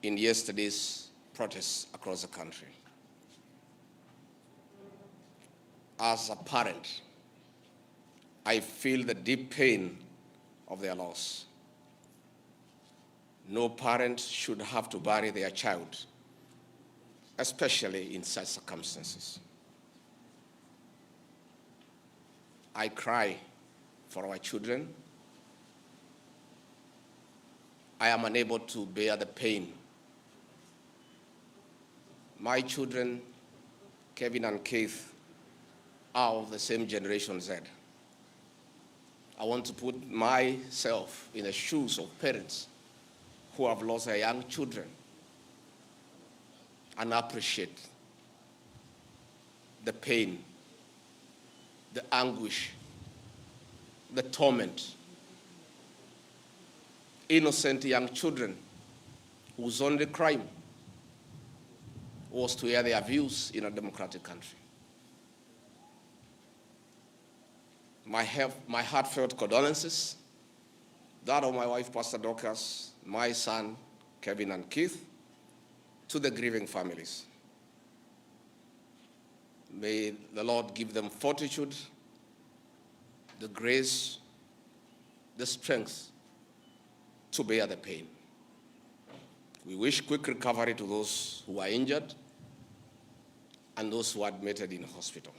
in yesterday's protests across the country. As a parent, I feel the deep pain of their loss. No parent should have to bury their child, especially in such circumstances. I cry for our children. I am unable to bear the pain. My children, Kevin and Keith, are of the same generation Z. I want to put myself in the shoes of parents who have lost their young children and appreciate the pain, the anguish, the torment. Innocent young children whose only crime was to air their views in a democratic country. My heartfelt condolences, that of my wife, Pastor Dorcas, my son, Kevin and Keith, to the grieving families. May the Lord give them fortitude, the grace, the strength to bear the pain. We wish quick recovery to those who are injured and those who are admitted in hospital.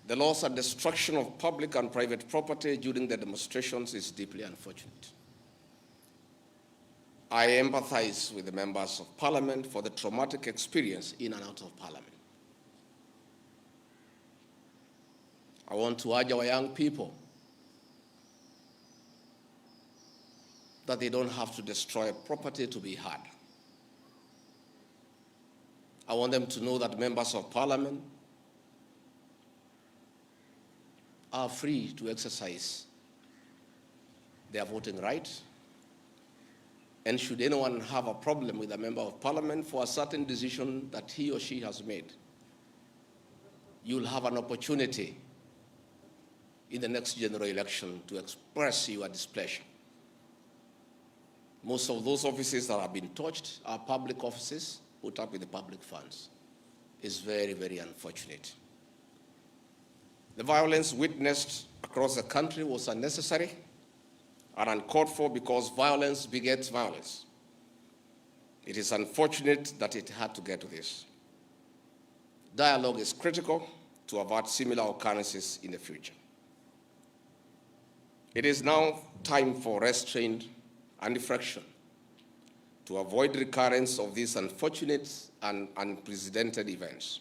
The loss and destruction of public and private property during the demonstrations is deeply unfortunate. I empathize with the members of Parliament for the traumatic experience in and out of Parliament. I want to urge our young people that they don't have to destroy property to be heard. I want them to know that members of Parliament are free to exercise their voting right. And should anyone have a problem with a member of Parliament for a certain decision that he or she has made, you'll have an opportunity in the next general election to express your displeasure. Most of those offices that have been touched are public offices put up with the public funds. It's very, very unfortunate. The violence witnessed across the country was unnecessary and uncalled for because violence begets violence. It is unfortunate that it had to get to this. Dialogue is critical to avert similar occurrences in the future. It is now time for restraint and reflection to avoid recurrence of these unfortunate and unprecedented events.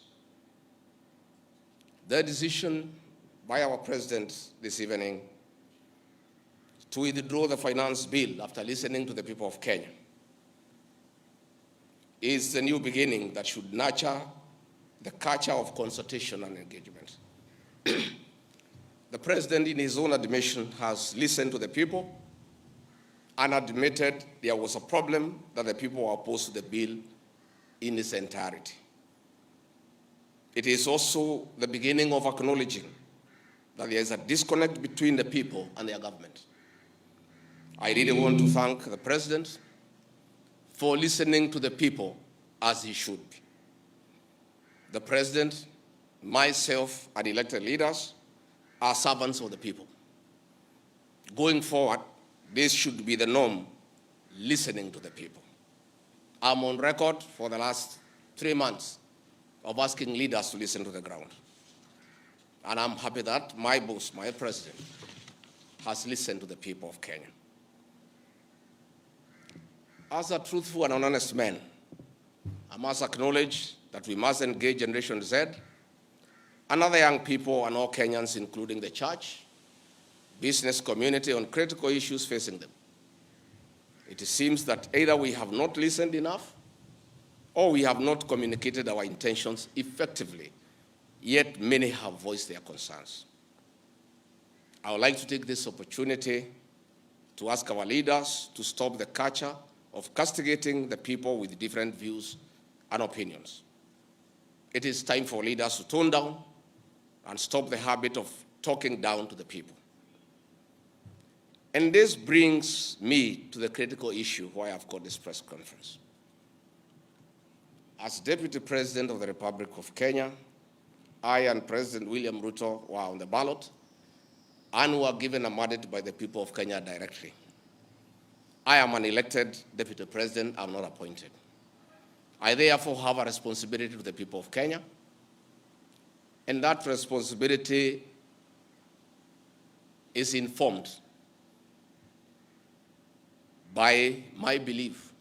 The decision by our President this evening to withdraw the finance bill after listening to the people of Kenya is the new beginning that should nurture the culture of consultation and engagement. The President, in his own admission, has listened to the people and admitted there was a problem that the people were opposed to the bill in its entirety. It is also the beginning of acknowledging that there is a disconnect between the people and their government. I really want to thank the President for listening to the people as he should be. The President, myself, and elected leaders are servants of the people. Going forward, this should be the norm, listening to the people. I'm on record for the last 3 months of asking leaders to listen to the ground. And I'm happy that my boss, my President, has listened to the people of Kenya. As a truthful and honest man, I must acknowledge that we must engage Generation Z and other young people and all Kenyans, including the church, business community, on critical issues facing them. It seems that either we have not listened enough or we have not communicated our intentions effectively, yet many have voiced their concerns. I would like to take this opportunity to ask our leaders to stop the culture of castigating the people with different views and opinions. It is time for leaders to tone down and stop the habit of talking down to the people. And this brings me to the critical issue why I've called this press conference. As Deputy President of the Republic of Kenya, I and President William Ruto were on the ballot and were given a mandate by the people of Kenya directly. I am an elected Deputy President, I'm not appointed. I therefore have a responsibility to the people of Kenya, and that responsibility is informed by my belief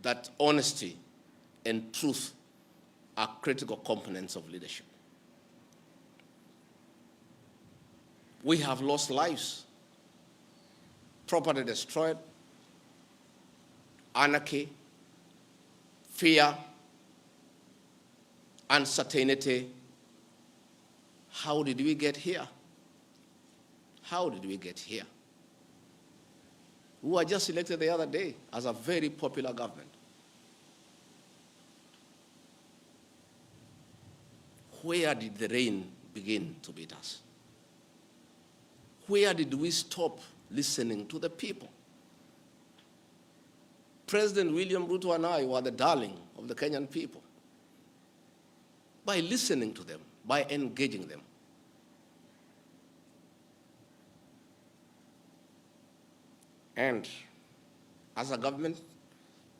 that honesty and truth are critical components of leadership. We have lost lives, property destroyed, anarchy, fear, uncertainty. How did we get here? How did we get here? We were just elected the other day as a very popular government. Where did the rain begin to beat us? Where did we stop listening to the people? President William Ruto and I were the darling of the Kenyan people by listening to them, by engaging them. And as a government,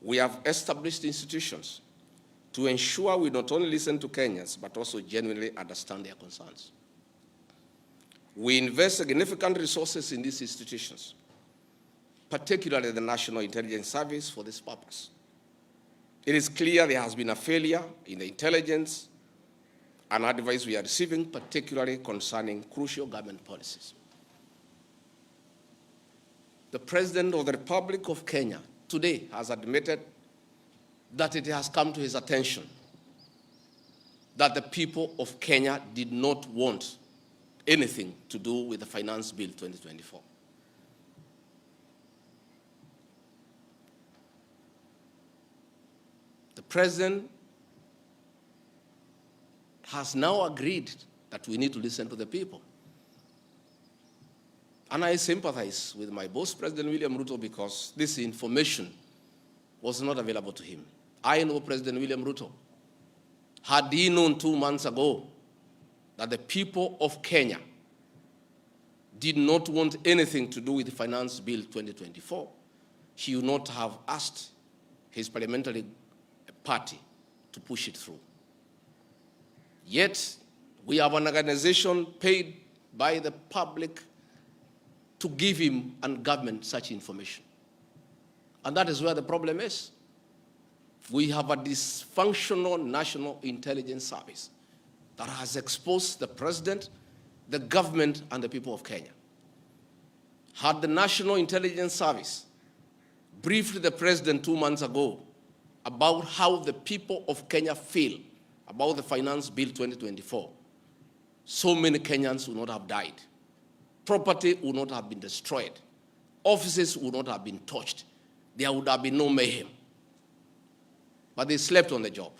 we have established institutions to ensure we not only listen to Kenyans, but also genuinely understand their concerns. We invest significant resources in these institutions, particularly the National Intelligence Service, for this purpose. It is clear there has been a failure in the intelligence and advice we are receiving, particularly concerning crucial government policies. The President of the Republic of Kenya today has admitted that it has come to his attention that the people of Kenya did not want anything to do with the Finance Bill 2024. The President has now agreed that we need to listen to the people. And I sympathize with my boss, President William Ruto, because this information was not available to him. I know President William Ruto. Had he known 2 months ago that the people of Kenya did not want anything to do with the Finance Bill 2024, he would not have asked his parliamentary party to push it through. Yet, we have an organization paid by the public to give him and government such information. And that is where the problem is. We have a dysfunctional National Intelligence Service that has exposed the president, the government, and the people of Kenya. Had the National Intelligence Service briefed the president 2 months ago about how the people of Kenya feel about the Finance Bill 2024, so many Kenyans would not have died. Property would not have been destroyed. Offices would not have been touched. There would have been no mayhem. But they slept on the job.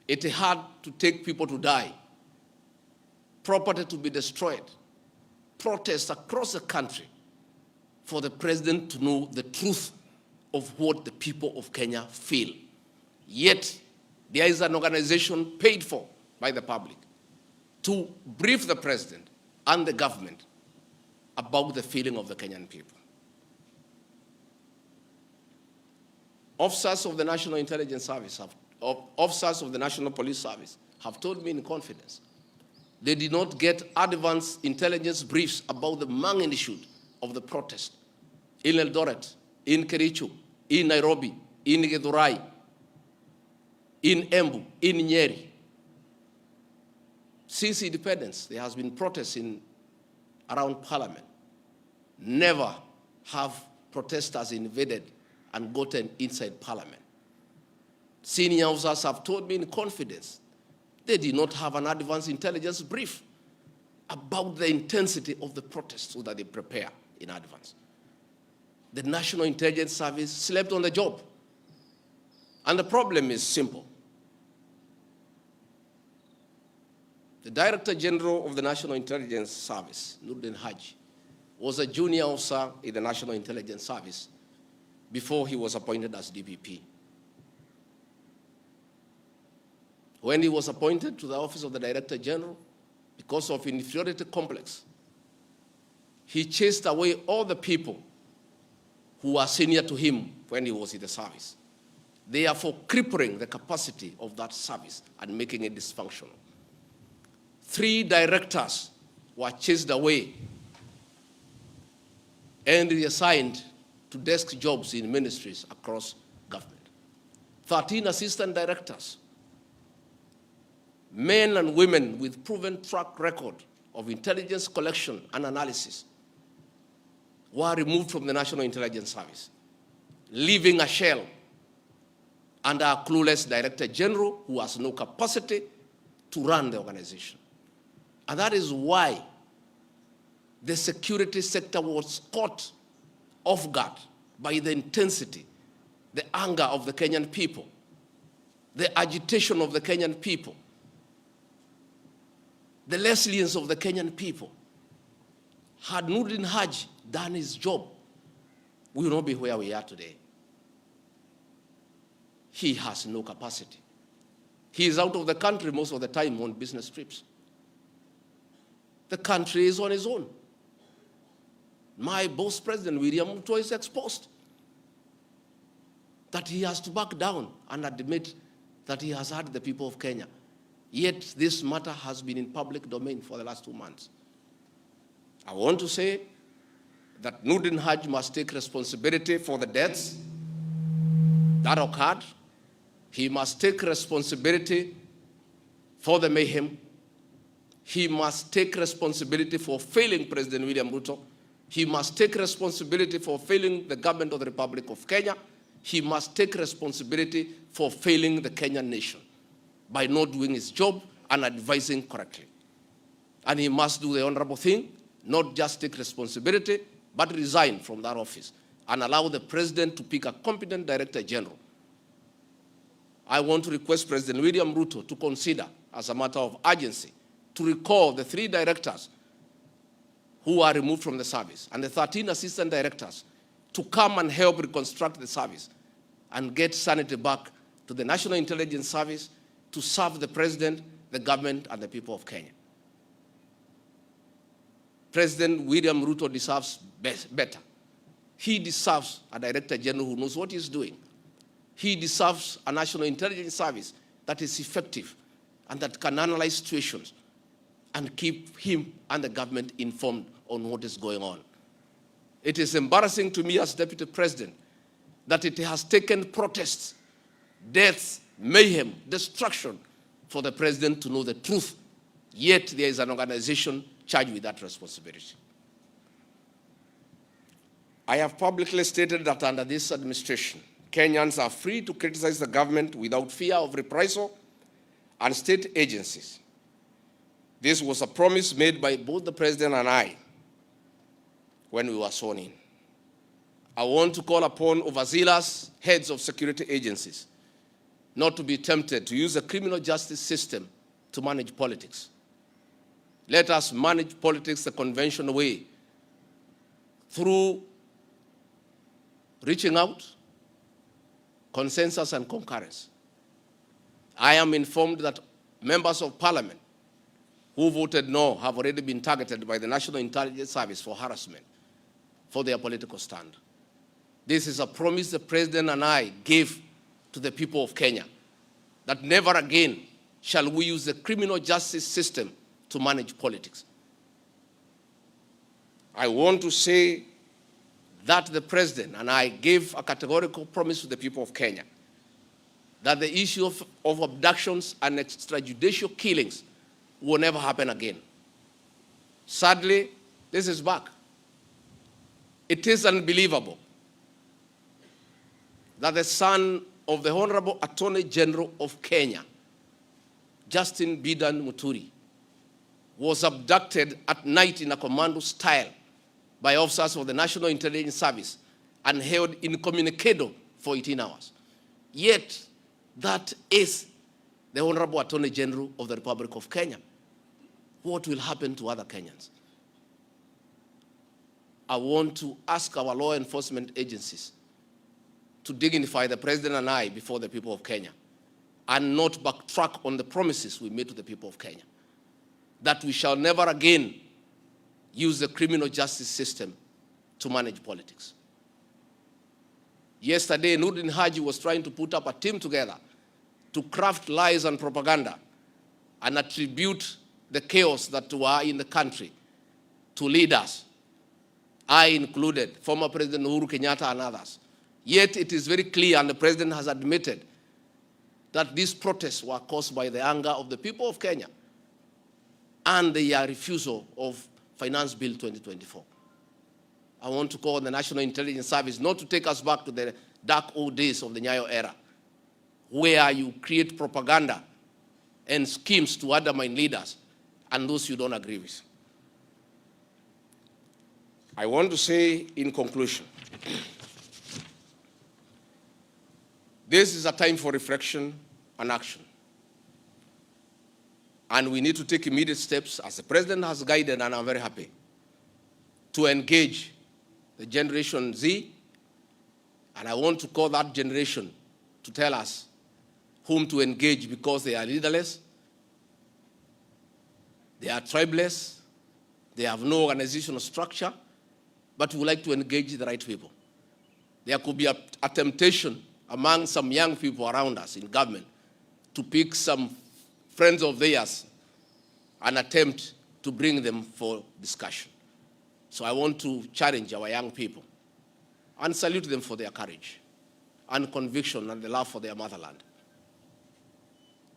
It had to take people to die, property to be destroyed, protests across the country for the president to know the truth of what the people of Kenya feel. Yet, there is an organization paid for by the public to brief the president and the government about the feeling of the Kenyan people. Officers of the National Intelligence Service, officers of the National Police Service have told me in confidence they did not get advance intelligence briefs about the magnitude of the protest in Eldoret, in Kericho, in Nairobi, in Githurai, in Embu, in Nyeri. Since independence, there has been protests around Parliament. Never have protesters invaded and gotten inside Parliament. Senior officers have told me in confidence they did not have an advance intelligence brief about the intensity of the protest so that they prepare in advance. The National Intelligence Service slept on the job. And the problem is simple. The Director General of the National Intelligence Service, Nuruddin Haji, was a junior officer in the National Intelligence Service before he was appointed as DPP. When he was appointed to the office of the Director General, because of inferiority complex, he chased away all the people who were senior to him when he was in the service, therefore crippling the capacity of that service and making it dysfunctional. 3 directors were chased away and reassigned to desk jobs in ministries across government. 13 assistant directors, men and women with proven track record of intelligence collection and analysis, were removed from the National Intelligence Service, leaving a shell under a clueless Director General who has no capacity to run the organization. And that is why the security sector was caught off guard by the intensity, the anger of the Kenyan people, the agitation of the Kenyan people, the resilience of the Kenyan people. Had Nuruddin Haji done his job, we will not be where we are today. He has no capacity. He is out of the country most of the time on business trips. The country is on its own. My boss, President William Ruto, is exposed that he has to back down and admit that he has hurt the people of Kenya. Yet this matter has been in public domain for the last 2 months. I want to say that Nuruddin Haji must take responsibility for the deaths that occurred. He must take responsibility for the mayhem. He must take responsibility for failing President William Ruto. He must take responsibility for failing the government of the Republic of Kenya. He must take responsibility for failing the Kenyan nation by not doing his job and advising correctly. And he must do the honorable thing, not just take responsibility, but resign from that office and allow the president to pick a competent Director General. I want to request President William Ruto to consider, as a matter of urgency, to recall the 3 directors who are removed from the service and the 13 assistant directors to come and help reconstruct the service and get sanity back to the National Intelligence Service to serve the president, the government, and the people of Kenya. President William Ruto deserves better. He deserves a Director General who knows what he's doing. He deserves a National Intelligence Service that is effective and that can analyze situations and keep him and the government informed on what is going on. It is embarrassing to me as Deputy President that it has taken protests, deaths, mayhem, destruction for the president to know the truth, yet there is an organization charged with that responsibility. I have publicly stated that under this administration, Kenyans are free to criticize the government without fear of reprisal and state agencies. This was a promise made by both the president and I when we were sworn in. I want to call upon overzealous heads of security agencies not to be tempted to use the criminal justice system to manage politics. Let us manage politics the conventional way, through reaching out, consensus, and concurrence. I am informed that members of parliament who voted no have already been targeted by the National Intelligence Service for harassment for their political stand. This is a promise the president and I gave to the people of Kenya, that never again shall we use the criminal justice system to manage politics. I want to say that the president and I gave a categorical promise to the people of Kenya that the issue of abductions and extrajudicial killings will never happen again. Sadly, this is back. It is unbelievable that the son of the Honorable Attorney General of Kenya, Justin Bidan Muturi, was abducted at night in a commando style by officers of the National Intelligence Service and held incommunicado for 18 hours. Yet, that is the Honorable Attorney General of the Republic of Kenya. what will happen to other Kenyans? I want to ask our law enforcement agencies to dignify the president and I before the people of Kenya and not backtrack on the promises we made to the people of Kenya, that we shall never again use the criminal justice system to manage politics. Yesterday, Nurdin Haji was trying to put up a team together to craft lies and propaganda and attribute the chaos that were in the country to leaders, I included, former President Uhuru Kenyatta and others. Yet it is very clear, and the president has admitted, that these protests were caused by the anger of the people of Kenya and their refusal of Finance Bill 2024. I want to call on the National Intelligence Service not to take us back to the dark old days of the Nyayo era, where you create propaganda and schemes to undermine leaders and those you don't agree with. I want to say in conclusion, this is a time for reflection and action. And we need to take immediate steps, as the president has guided, and I'm very happy, to engage the Generation Z. And I want to call that generation to tell us whom to engage, because they are leaderless, they are tribeless, they have no organizational structure, but we would like to engage the right people. There could be a temptation among some young people around us in government to pick some friends of theirs and attempt to bring them for discussion. So I want to challenge our young people and salute them for their courage and conviction and the love for their motherland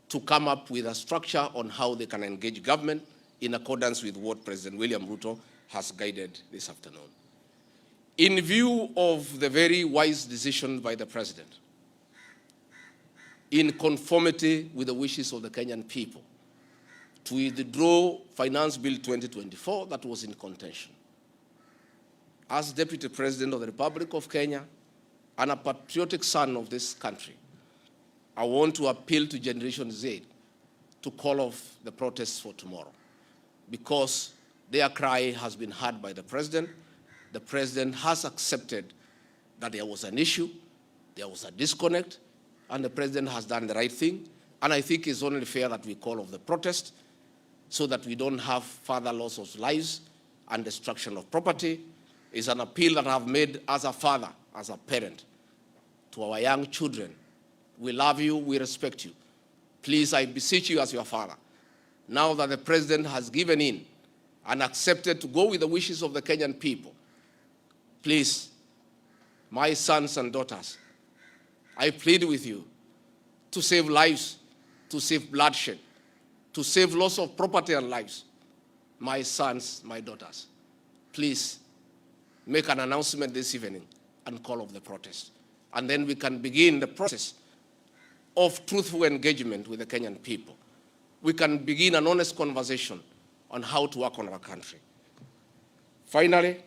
to come up with a structure on how they can engage government in accordance with what President William Ruto has guided this afternoon. In view of the very wise decision by the president, in conformity with the wishes of the Kenyan people, to withdraw Finance Bill 2024 that was in contention, as Deputy President of the Republic of Kenya and a patriotic son of this country, I want to appeal to Generation Z to call off the protests for tomorrow, because their cry has been heard by the president. The president has accepted that there was an issue, there was a disconnect, and the president has done the right thing. And I think it's only fair that we call off the protest so that we don't have further loss of lives and destruction of property. It's an appeal that I've made as a father, as a parent, to our young children. We love you, we respect you. Please, I beseech you as your father, now that the president has given in and accepted to go with the wishes of the Kenyan people, please, my sons and daughters, I plead with you to save lives, to save bloodshed, to save loss of property and lives. My sons, my daughters, please make an announcement this evening and call off the protest. And then we can begin the process of truthful engagement with the Kenyan people. We can begin an honest conversation on how to work on our country. Finally,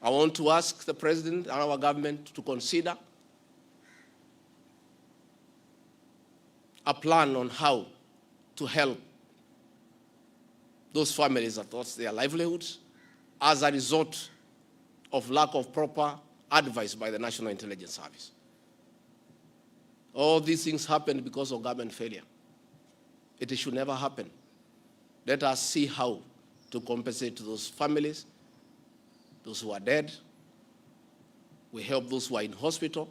I want to ask the president and our government to consider a plan on how to help those families that lost their livelihoods as a result of lack of proper advice by the National Intelligence Service. All these things happened because of government failure. It should never happen. Let us see how to compensate to those families, those who are dead. We help those who are in hospital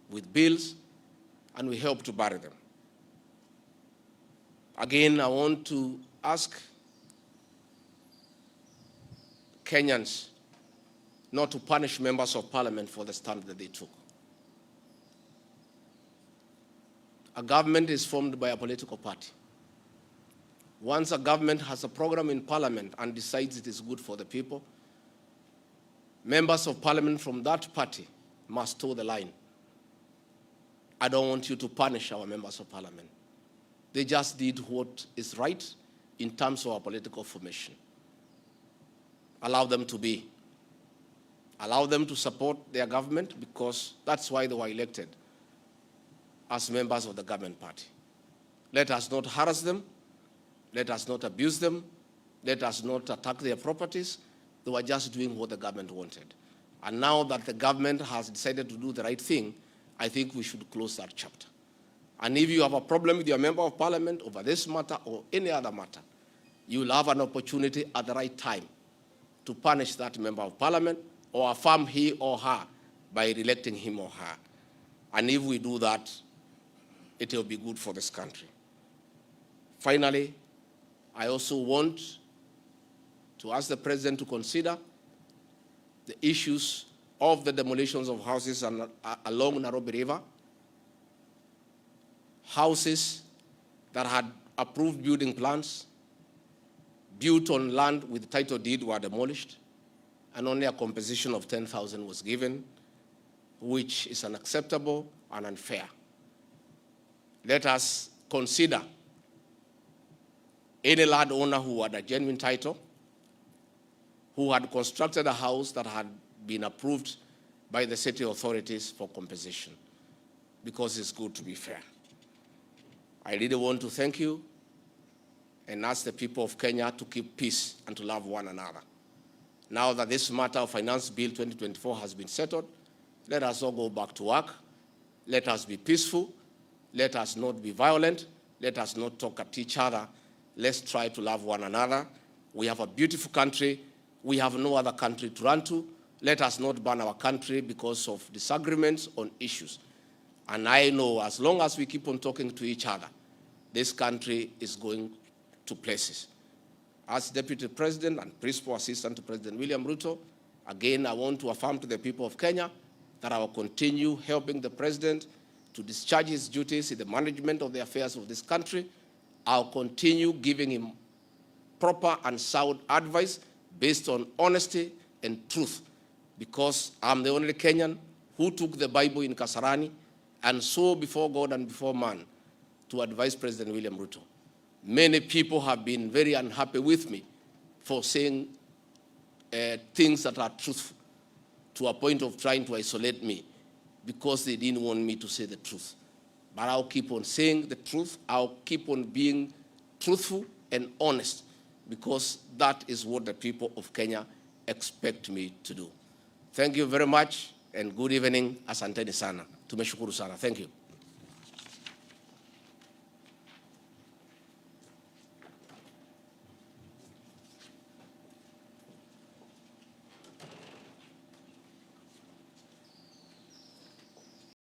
with bills, and we help to bury them. Again, I want to ask Kenyans not to punish members of parliament for the stand that they took. A government is formed by a political party. Once a government has a program in parliament and decides it is good for the people, members of parliament from that party must toe the line. I don't want you to punish our members of parliament. They just did what is right in terms of our political formation. Allow them to be. Allow them to support their government, because that's why they were elected as members of the government party. Let us not harass them. Let us not abuse them. Let us not attack their properties. They were just doing what the government wanted. And now that the government has decided to do the right thing, I think we should close that chapter. And if you have a problem with your member of parliament over this matter or any other matter, you will have an opportunity at the right time to punish that member of parliament or affirm he or her by re-electing him or her. And if we do that, it will be good for this country. Finally, I also want to ask the president to consider the issues of the demolitions of houses along Nairobi River. Houses that had approved building plans, built on land with title deed, were demolished, and only a compensation of 10,000 was given, which is unacceptable and unfair. Let us consider any landowner who had a genuine title, who had constructed a house that had been approved by the city authorities for compensation, because it's good to be fair. I really want to thank you and ask the people of Kenya to keep peace and to love one another. Now that this matter of Finance Bill 2024 has been settled, let us all go back to work. Let us be peaceful. Let us not be violent. Let us not talk at each other. Let's try to love one another. We have a beautiful country. We have no other country to run to. Let us not burn our country because of disagreements on issues. And I know as long as we keep on talking to each other, this country is going to places. As Deputy President and Principal Assistant to President William Ruto, again, I want to affirm to the people of Kenya that I will continue helping the President to discharge his duties in the management of the affairs of this country. I'll continue giving him proper and sound advice based on honesty and truth, because I'm the only Kenyan who took the Bible in Kasarani and swore before God and before man to advise President William Ruto. Many people have been very unhappy with me for saying things that are truthful, to a point of trying to isolate me because they didn't want me to say the truth. But I'll keep on saying the truth. I'll keep on being truthful and honest, because that is what the people of Kenya expect me to do. Thank you very much, and good evening. Asanteni sana. Tumeshukuru sana. Thank you.